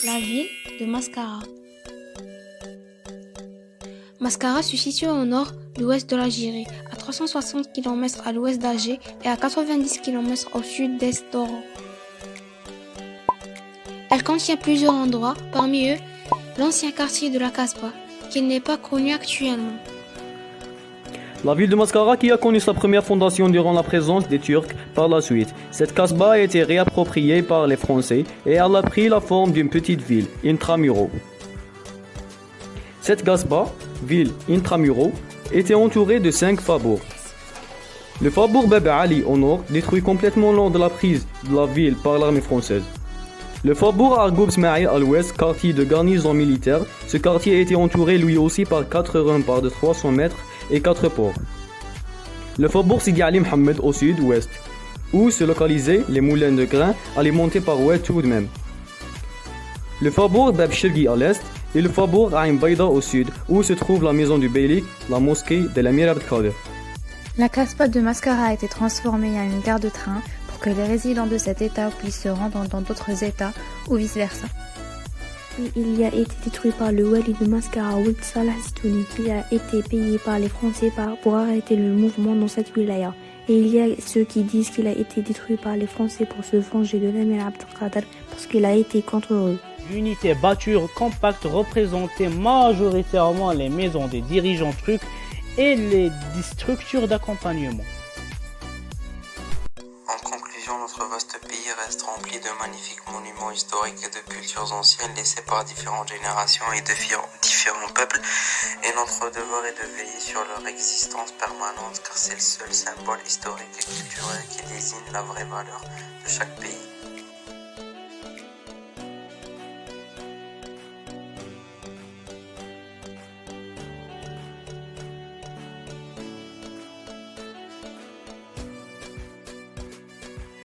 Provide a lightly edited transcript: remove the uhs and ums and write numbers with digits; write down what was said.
La ville de Mascara. Mascara se situe au nord-ouest de l'Algérie, à 360 km à l'ouest d'Alger et à 90 km au sud-est d'Oran. Elle contient plusieurs endroits, parmi eux l'ancien quartier de la Kasbah, qui n'est pas connu actuellement. La ville de Mascara qui a connu sa première fondation durant la présence des Turcs par la suite. Cette Kasbah a été réappropriée par les Français et elle a pris la forme d'une petite ville, Intramuros. Cette Kasbah, ville Intramuros, était entourée de 5 faubourgs. Le faubourg Bab Ali au nord, détruit complètement lors de la prise de la ville par l'armée française. Le faubourg Argoub Smaïl à l'ouest, quartier de garnison militaire, ce quartier était entouré lui aussi par 4 remparts de 300 mètres et 4 ports. Le faubourg Sidi Ali Mohamed au sud-ouest, où se localisaient les moulins de grains alimentés par Oued tout de même. Le faubourg Bab Shirgi à l'est et le faubourg Ain Baïda au sud, où se trouve la maison du Beylik, la mosquée de l'Amir Abdelkader. La Kasbah de Mascara a été transformée en une gare de train pour que les résidents de cet état puissent se rendre dans d'autres états ou vice-versa. Il y a été détruit par le wali de Mascara, Ould Salah Zitouni, qui a été payé par les Français pour arrêter le mouvement dans cette wilaya. Et il y a ceux qui disent qu'il a été détruit par les Français pour se venger de l'Amir Abdelkader parce qu'il a été contre eux. L'unité bâture compacte représentait majoritairement les maisons des dirigeants turcs et les structures d'accompagnement. En conclusion, notre vaste pays reste rempli de magnifiques monuments historiques et de cultures anciennes laissées par différentes générations et différents peuples. Et notre devoir est de veiller sur leur existence permanente car c'est le seul symbole historique et culturel qui désigne la vraie valeur de chaque pays.